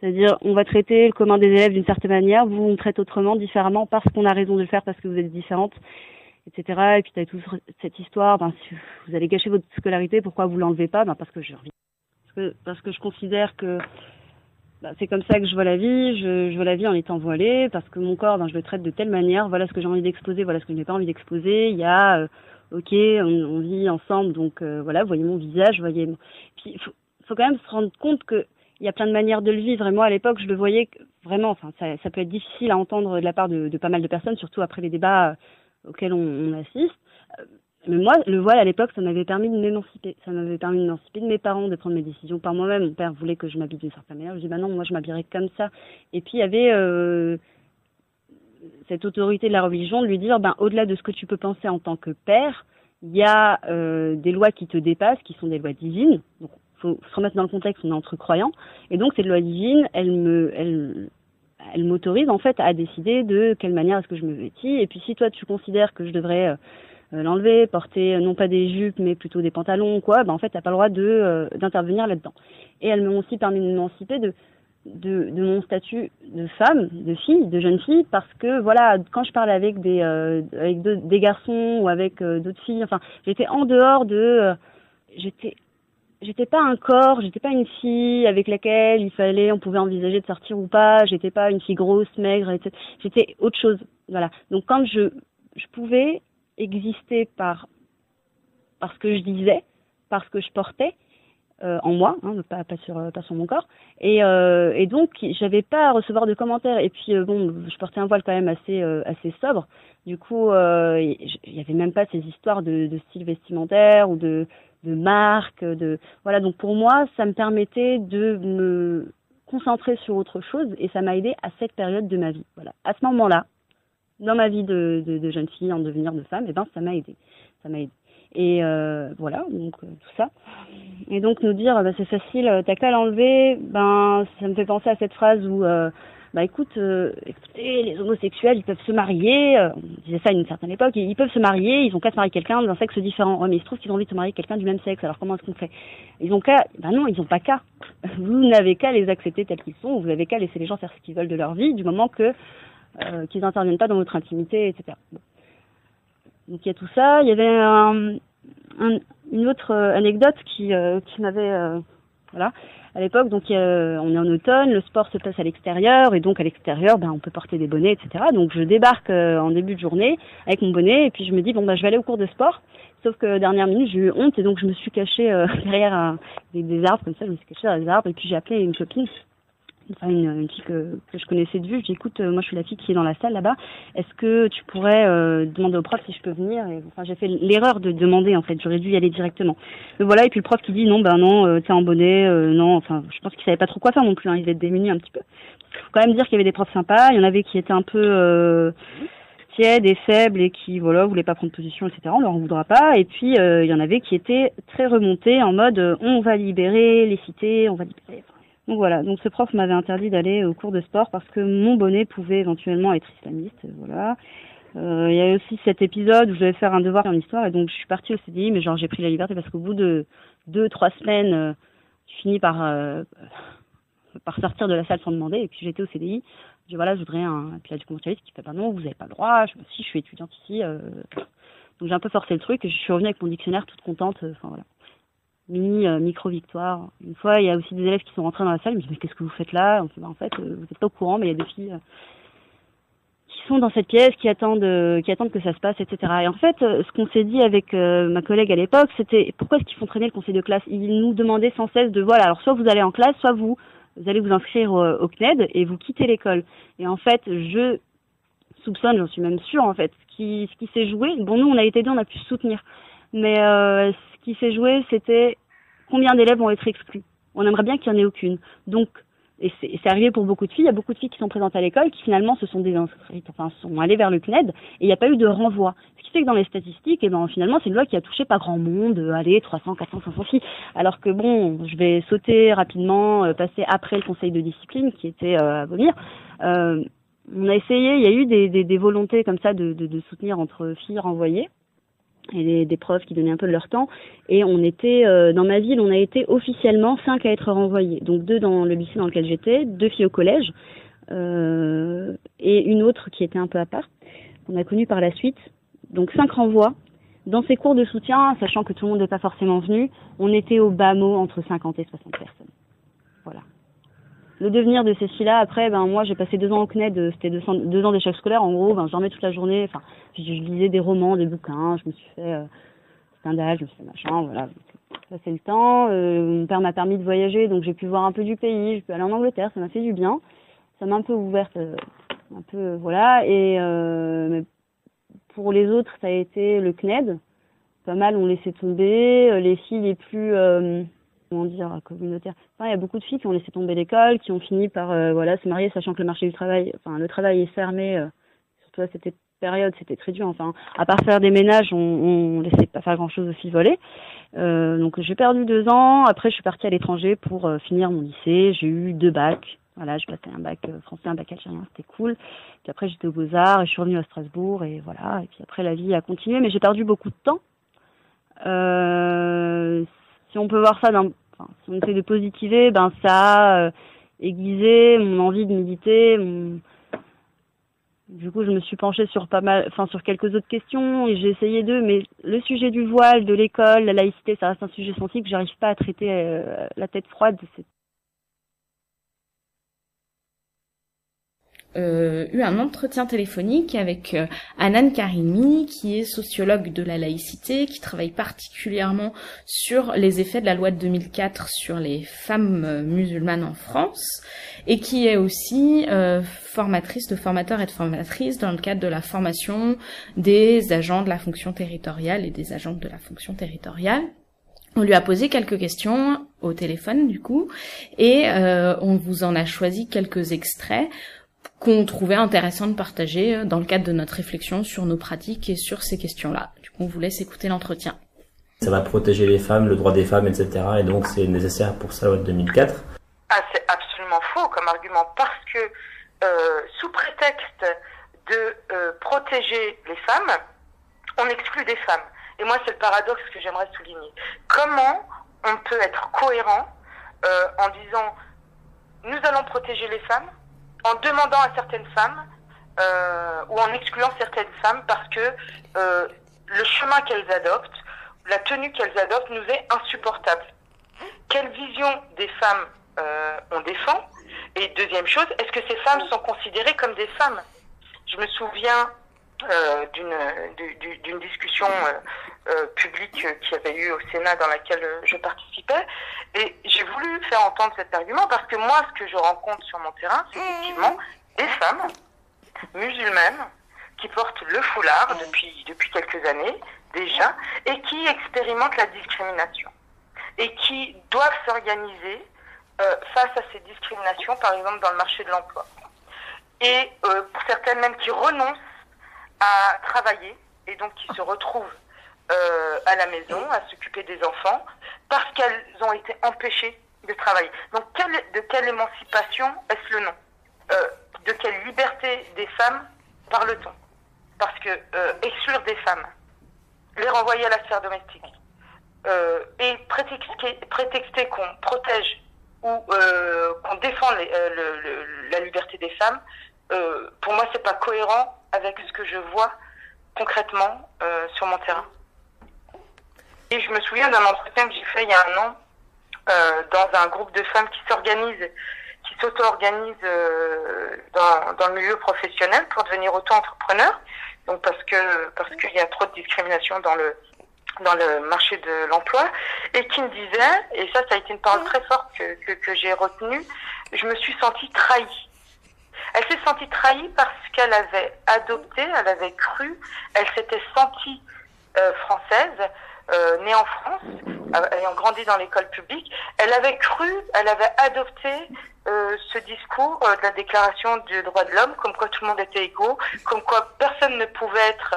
C'est-à-dire, on va traiter le commun des élèves d'une certaine manière, vous, on me traite autrement, différemment, parce qu'on a raison de le faire, parce que vous êtes différentes, etc. Et puis, t'as toute cette histoire, si vous allez gâcher votre scolarité, pourquoi vous l'enlevez pas? Parce que j'ai envie. Parce que je considère que c'est comme ça que je vois la vie, je vois la vie en étant voilée, parce que mon corps, je le traite de telle manière, voilà ce que j'ai envie d'exposer, voilà ce que je n'ai pas envie d'exposer, il y a, ok, on vit ensemble, donc voilà, voyez mon visage, voyez... Puis, il faut quand même se rendre compte que il y a plein de manières de le vivre, et moi, à l'époque, je le voyais vraiment, ça peut être difficile à entendre de la part de pas mal de personnes, surtout après les débats auxquels on assiste. Mais moi, le voile, à l'époque, ça m'avait permis de m'émanciper. Ça m'avait permis de m'émanciper de mes parents, de prendre mes décisions par moi-même. Mon père voulait que je m'habille d'une certaine manière. Je dis, non, moi, je m'habillerais comme ça. Et puis, il y avait cette autorité de la religion de lui dire, au-delà de ce que tu peux penser en tant que père, il y a des lois qui te dépassent, qui sont des lois divines. Donc, faut se remettre dans le contexte, on est entre croyants. Et donc, cette loi divine, elle m'autorise, en fait, à décider de quelle manière est-ce que je me vêtis. Et puis, si toi, tu considères que je devrais l'enlever, porter non pas des jupes, mais plutôt des pantalons, quoi, en fait, t'as pas le droit d'intervenir là-dedans. Et elle m'a aussi permis de m'émanciper de mon statut de femme, de fille, de jeune fille, parce que, voilà, quand je parle avec des garçons ou avec d'autres filles, enfin, j'étais en dehors j'étais pas un corps, j'étais pas une fille avec laquelle on pouvait envisager de sortir ou pas, j'étais pas une fille grosse, maigre, etc. J'étais autre chose, voilà. Donc quand je pouvais exister par ce que je disais, par ce que je portais en moi, pas sur mon corps, et donc j'avais pas à recevoir de commentaires. Et puis je portais un voile quand même assez sobre. Du coup, il y avait même pas ces histoires de style vestimentaire ou de marque, voilà. Donc pour moi, ça me permettait de me concentrer sur autre chose, et ça m'a aidé à cette période de ma vie. Voilà, à ce moment-là, dans ma vie de jeune fille en devenir de femme, ça m'a aidé. Et voilà, donc tout ça. Et donc nous dire, c'est facile, t'as qu'à l'enlever, ça me fait penser à cette phrase où, écoutez, les homosexuels, ils peuvent se marier, on disait ça à une certaine époque, ils peuvent se marier, ils ont qu'à se marier quelqu'un d'un sexe différent. Ouais, mais il se trouve qu'ils ont envie de se marier quelqu'un du même sexe, alors comment est-ce qu'on fait? Ils ont qu'à, non, ils ont pas qu'à. Vous n'avez qu'à les accepter tels qu'ils sont, vous n'avez qu'à laisser les gens faire ce qu'ils veulent de leur vie, du moment qu'ils n'interviennent pas dans votre intimité, etc. Bon. Donc il y a tout ça. Il y avait une autre anecdote qui m'avait voilà, à l'époque. Donc on est en automne, le sport se passe à l'extérieur, et donc à l'extérieur on peut porter des bonnets, etc. Donc je débarque en début de journée avec mon bonnet, et puis je me dis je vais aller au cours de sport. Sauf que dernière minute j'ai eu honte, et donc je me suis cachée derrière des arbres comme ça. Je me suis cachée dans les arbres, et puis j'ai appelé une copine, enfin une fille que je connaissais de vue. Je dis écoute, moi je suis la fille qui est dans la salle là-bas, est-ce que tu pourrais demander au prof si je peux venir? Et j'ai fait l'erreur de demander, en fait, j'aurais dû y aller directement. Mais voilà, et puis le prof qui dit non, t'es en bonnet, non, je pense qu'il savait pas trop quoi faire non plus, il devait être démuni un petit peu. Faut quand même dire qu'il y avait des profs sympas, il y en avait qui étaient un peu tièdes et faibles et qui voulaient pas prendre position, etc. On leur en voudra pas. Et puis il y en avait qui étaient très remontés en mode on va libérer les cités, on va libérer. Donc voilà, donc ce prof m'avait interdit d'aller au cours de sport parce que mon bonnet pouvait éventuellement être islamiste, voilà. Il y a aussi cet épisode où je devais faire un devoir en histoire, et donc je suis partie au CDI, mais j'ai pris la liberté parce qu'au bout de 2-3 semaines, je finis par sortir de la salle sans demander, et puis j'étais au CDI. Je dis je voudrais un... Puis là, du commentariste qui fait non, vous n'avez pas le droit. Si, je suis étudiante ici. Donc j'ai un peu forcé le truc, et je suis revenue avec mon dictionnaire toute contente, voilà. Micro-victoire. Une fois, il y a aussi des élèves qui sont rentrés dans la salle, ils me disent mais qu'est-ce que vous faites là? En fait, vous n'êtes pas au courant, mais il y a des filles qui sont dans cette pièce, qui attendent que ça se passe, etc. Et en fait, ce qu'on s'est dit avec ma collègue à l'époque, c'était pourquoi est-ce qu'ils font traîner le conseil de classe? Ils nous demandaient sans cesse de voilà, alors soit vous allez en classe, soit vous allez vous inscrire au CNED et vous quittez l'école. Et en fait, je soupçonne, j'en suis même sûre en fait, ce qui s'est joué. Bon, nous on a été deux, on a pu se soutenir, mais ce qui s'est joué, c'était combien d'élèves vont être exclus. On aimerait bien qu'il n'y en ait aucune. Donc et c'est arrivé pour beaucoup de filles. Il y a beaucoup de filles qui sont présentes à l'école qui finalement se sont désinscrites, enfin sont allées vers le CNED et il n'y a pas eu de renvoi. Ce qui fait que dans les statistiques, finalement c'est une loi qui a touché pas grand monde, 300, 400, 500 filles. Alors que bon, je vais sauter rapidement, passer après le conseil de discipline qui était à vomir. On a essayé, il y a eu des volontés comme ça de soutenir entre filles renvoyées. Et des profs qui donnaient un peu de leur temps. Et on était, dans ma ville, on a été officiellement 5 à être renvoyés. Donc 2 dans le lycée dans lequel j'étais, 2 filles au collège, et une autre qui était un peu à part, qu'on a connue par la suite. Donc 5 renvois. Dans ces cours de soutien, sachant que tout le monde n'est pas forcément venu, on était au bas mot entre 50 et 60 personnes. Voilà. Le devenir de ces filles-là, après, moi j'ai passé 2 ans au CNED, c'était 2 ans d'échec scolaire, en gros, je dormais toute la journée, enfin, je lisais des romans, des bouquins, je me suis fait Stendhal, je me suis fait machin, voilà, ça c'est le temps. Mon père m'a permis de voyager, donc j'ai pu voir un peu du pays, je peux aller en Angleterre, ça m'a fait du bien, ça m'a un peu ouverte, un peu, voilà, et mais pour les autres, ça a été le CNED, pas mal ont laissé tomber, les filles les plus... communautaire. Enfin, il y a beaucoup de filles qui ont laissé tomber l'école, qui ont fini par se marier, sachant que le marché du travail, le travail est fermé. Surtout à cette période, c'était très dur. Enfin, à part faire des ménages, on laissait pas faire grand-chose aux filles volées. Donc j'ai perdu 2 ans. Après, je suis partie à l'étranger pour finir mon lycée. J'ai eu 2 bacs. Voilà, j'ai passé un bac français, un bac algérien, c'était cool. Puis après, j'étais aux Beaux-Arts et je suis revenue à Strasbourg et voilà. Et puis après, la vie a continué, mais j'ai perdu beaucoup de temps. Si on peut voir ça si on essaie de positiver, ça a aiguisé mon envie de militer. Du coup, je me suis penchée sur sur quelques autres questions et j'ai essayé mais le sujet du voile, de l'école, la laïcité, ça reste un sujet sensible que j'arrive pas à traiter la tête froide. Eu un entretien téléphonique avec Hanan Karimi, qui est sociologue de la laïcité, qui travaille particulièrement sur les effets de la loi de 2004 sur les femmes musulmanes en France, et qui est aussi formatrice de formateurs et de formatrices dans le cadre de la formation des agents de la fonction territoriale et des agentes de la fonction territoriale. On lui a posé quelques questions au téléphone, du coup, et on vous en a choisi quelques extraits qu'on trouvait intéressant de partager dans le cadre de notre réflexion sur nos pratiques et sur ces questions-là. Du coup, on vous laisse écouter l'entretien. Ça va protéger les femmes, le droit des femmes, etc. Et donc, c'est nécessaire pour ça, la loi de 2004. C'est absolument faux comme argument, parce que sous prétexte de protéger les femmes, on exclut des femmes. Et moi, c'est le paradoxe que j'aimerais souligner. Comment on peut être cohérent en disant « nous allons protéger les femmes » en demandant à certaines femmes ou en excluant certaines femmes parce que le chemin qu'elles adoptent, la tenue qu'elles adoptent nous est insupportable. Quelle vision des femmes on défend? Et deuxième chose, est-ce que ces femmes sont considérées comme des femmes? Je me souviens d'une discussion publique qui avait eu au Sénat dans laquelle je participais, et j'ai voulu faire entendre cet argument parce que moi, ce que je rencontre sur mon terrain, c'est effectivement des femmes musulmanes qui portent le foulard depuis quelques années déjà et qui expérimentent la discrimination et qui doivent s'organiser face à ces discriminations, par exemple dans le marché de l'emploi. Et pour certaines même qui renoncent à travailler et donc qui se retrouvent à la maison, à s'occuper des enfants, parce qu'elles ont été empêchées de travailler. Donc de quelle émancipation est-ce le nom? De quelle liberté des femmes parle-t-on? Parce que exclure des femmes, les renvoyer à la sphère domestique, et prétexter qu'on protège ou qu'on défend la liberté des femmes, pour moi c'est pas cohérent avec ce que je vois concrètement sur mon terrain. Et je me souviens d'un entretien que j'ai fait il y a 1 an dans un groupe de femmes qui s'organisent qui s'auto-organisent dans le milieu professionnel pour devenir auto-entrepreneur. Donc parce qu'il y a trop de discrimination dans le marché de l'emploi, et qui me disait, et ça a été une parole très forte que j'ai retenue, je me suis sentie trahie. Elle s'est sentie trahie parce qu'elle avait adopté, elle avait cru, elle s'était sentie française, née en France, ayant grandi dans l'école publique, elle avait adopté ce discours de la Déclaration des droits de l'homme, comme quoi tout le monde était égaux, comme quoi personne ne pouvait être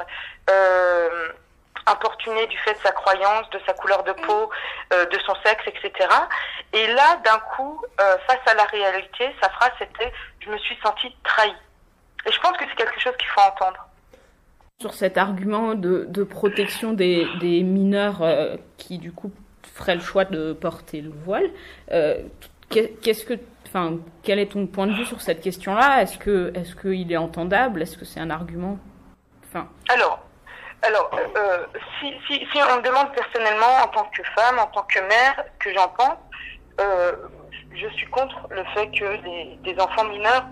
importuné du fait de sa croyance, de sa couleur de peau, de son sexe, etc. Et là, d'un coup, face à la réalité, sa phrase c'était « je me suis sentie trahie ». Et je pense que c'est quelque chose qu'il faut entendre. Sur cet argument de protection des mineurs qui, du coup, feraient le choix de porter le voile, quel est ton point de vue sur cette question-là ? Est-ce qu'il est entendable ? Est-ce que c'est un argument ? Alors, si on me demande personnellement, en tant que femme, en tant que mère, ce que j'en pense, je suis contre le fait que des enfants mineurs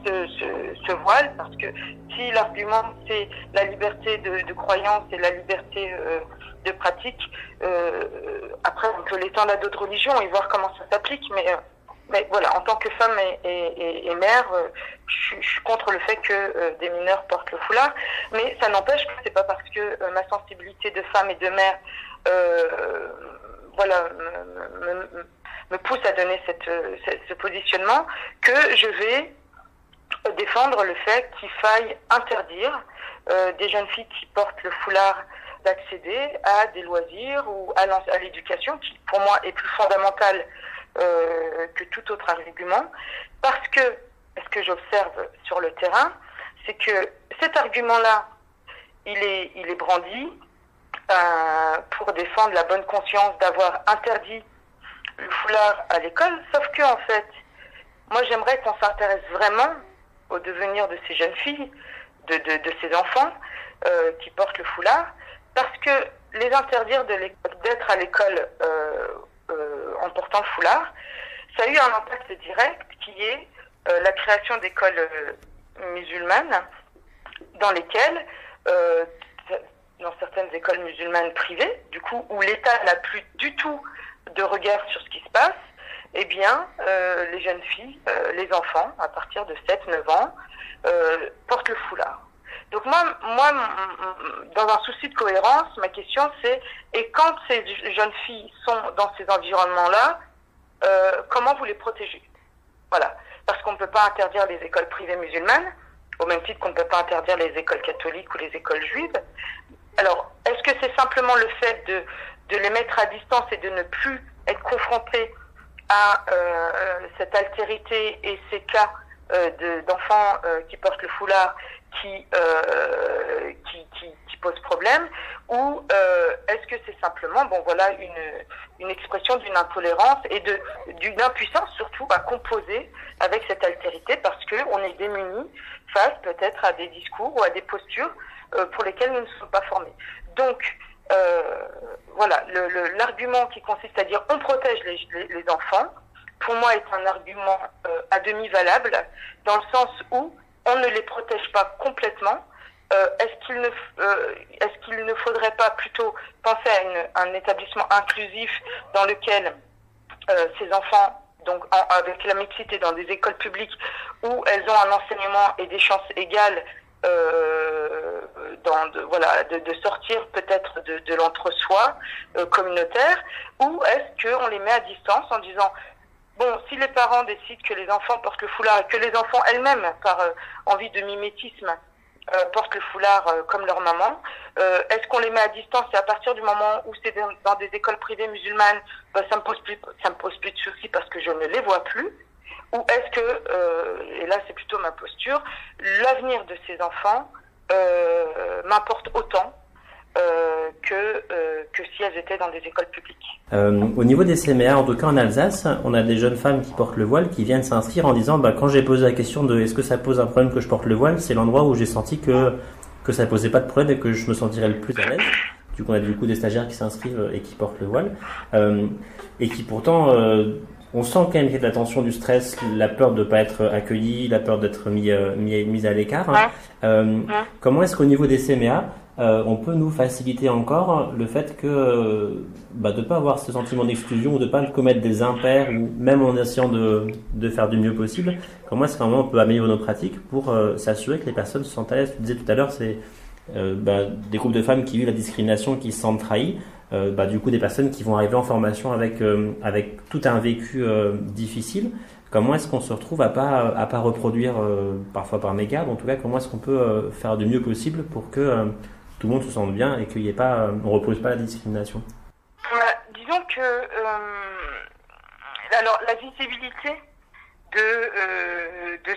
se voilent, parce que si l'argument c'est la liberté de croyance et la liberté de pratique, après on peut l'étendre à d'autres religions et voir comment ça s'applique, mais voilà, en tant que femme et mère, je suis contre le fait que des mineurs portent le foulard, mais ça n'empêche que c'est pas parce que ma sensibilité de femme et de mère me pousse à donner ce positionnement que je vais défendre le fait qu'il faille interdire des jeunes filles qui portent le foulard d'accéder à des loisirs ou à l'éducation, qui pour moi est plus fondamentale que tout autre argument, parce que ce que j'observe sur le terrain, c'est que cet argument-là, il est brandi pour défendre la bonne conscience d'avoir interdit le foulard à l'école, sauf que en fait, moi j'aimerais qu'on s'intéresse vraiment au devenir de ces jeunes filles, de ces enfants qui portent le foulard, parce que les interdire d'être à l'école en portant le foulard, ça a eu un impact direct qui est la création d'écoles musulmanes dans lesquelles, dans certaines écoles musulmanes privées, du coup où l'État n'a plus du tout de regard sur ce qui se passe, eh bien les jeunes filles, les enfants à partir de 7-9 ans portent le foulard. Donc moi, dans un souci de cohérence, ma question c'est, et quand ces jeunes filles sont dans ces environnements-là, comment vous les protégez ? Voilà. Parce qu'on ne peut pas interdire les écoles privées musulmanes, au même titre qu'on ne peut pas interdire les écoles catholiques ou les écoles juives. Alors, est-ce que c'est simplement le fait de les mettre à distance et de ne plus être confrontés à cette altérité et ces cas d'enfants qui portent le foulard qui pose problème, ou est-ce que c'est simplement une expression d'une intolérance et d'une impuissance surtout à composer avec cette altérité, parce que on est démunis face peut-être à des discours ou à des postures pour lesquelles nous ne sommes pas formés. Donc l'argument qui consiste à dire on protège les enfants, pour moi est un argument à demi valable, dans le sens où on ne les protège pas complètement. Est-ce qu'il ne faudrait pas plutôt penser à un établissement inclusif dans lequel ces enfants, donc avec la mixité dans des écoles publiques où elles ont un enseignement et des chances égales de sortir peut-être de l'entre-soi communautaire, ou est-ce qu'on les met à distance en disant bon, si les parents décident que les enfants portent le foulard et que les enfants elles-mêmes, par envie de mimétisme, portent le foulard comme leur maman, est-ce qu'on les met à distance, et à partir du moment où c'est dans des écoles privées musulmanes, ça me pose plus de soucis parce que je ne les vois plus, ou est-ce que, et là c'est plutôt ma posture, l'avenir de ces enfants m'importe autant que si elles étaient dans des écoles publiques. Au niveau des CMA, en tout cas en Alsace, on a des jeunes femmes qui portent le voile qui viennent s'inscrire en disant quand j'ai posé la question de est-ce que ça pose un problème que je porte le voile, c'est l'endroit où j'ai senti que ça posait pas de problème et que je me sentirais le plus à l'aise. Du coup, on a des stagiaires qui s'inscrivent et qui portent le voile et qui pourtant on sent quand même qu'il y a de la tension, du stress, la peur de ne pas être accueilli, la peur d'être mis à l'écart. Comment est-ce qu'au niveau des CMA, on peut nous faciliter encore le fait que de ne pas avoir ce sentiment d'exclusion ou de ne pas commettre des impairs, ou même en essayant de faire du mieux possible, comment est-ce qu'à un moment on peut améliorer nos pratiques pour s'assurer que les personnes se sentent à l'aise? Tu disais tout à l'heure, c'est des groupes de femmes qui vivent la discrimination, qui se sentent trahies, du coup des personnes qui vont arriver en formation avec tout un vécu difficile. Comment est-ce qu'on se retrouve à pas reproduire, parfois par mégarde, en tout cas, comment est-ce qu'on peut faire du mieux possible pour que tout le monde se sente bien et qu'il y ait pas, on repose pas la discrimination? Disons que alors la visibilité de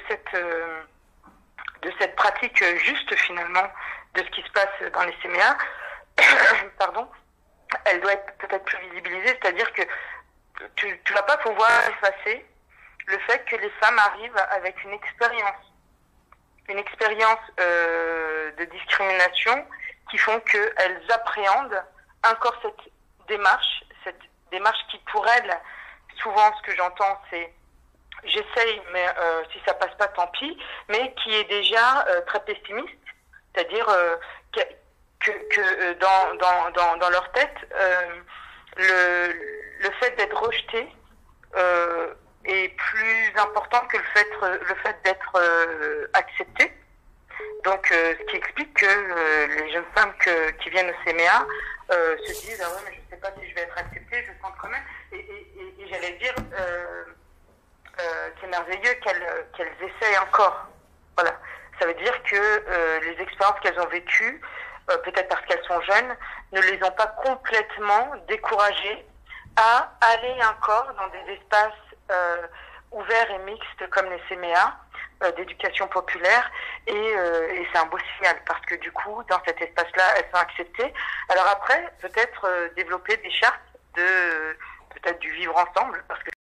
cette pratique juste finalement de ce qui se passe dans les CMA, pardon, elle doit être peut-être plus visibilisée, c'est-à-dire que tu vas pas pouvoir effacer le fait que les femmes arrivent avec une expérience de discrimination qui font qu'elles appréhendent encore cette démarche qui pour elles, souvent ce que j'entends c'est j'essaye mais si ça passe pas tant pis, mais qui est déjà très pessimiste, c'est-à-dire que dans leur tête le fait d'être rejeté est plus important que le fait d'être accepté. Donc, ce qui explique que les jeunes femmes qui viennent au CMA se disent ah ouais mais je sais pas si je vais être acceptée, je sens quand même. Et j'allais dire c'est merveilleux qu'elles essayent encore. Voilà, ça veut dire que les expériences qu'elles ont vécues, peut-être parce qu'elles sont jeunes, ne les ont pas complètement découragées à aller encore dans des espaces ouverts et mixtes comme les CMA d'éducation populaire et c'est un beau signal parce que du coup dans cet espace-là elles sont acceptées. Alors après peut-être développer des chartes peut-être du vivre ensemble parce que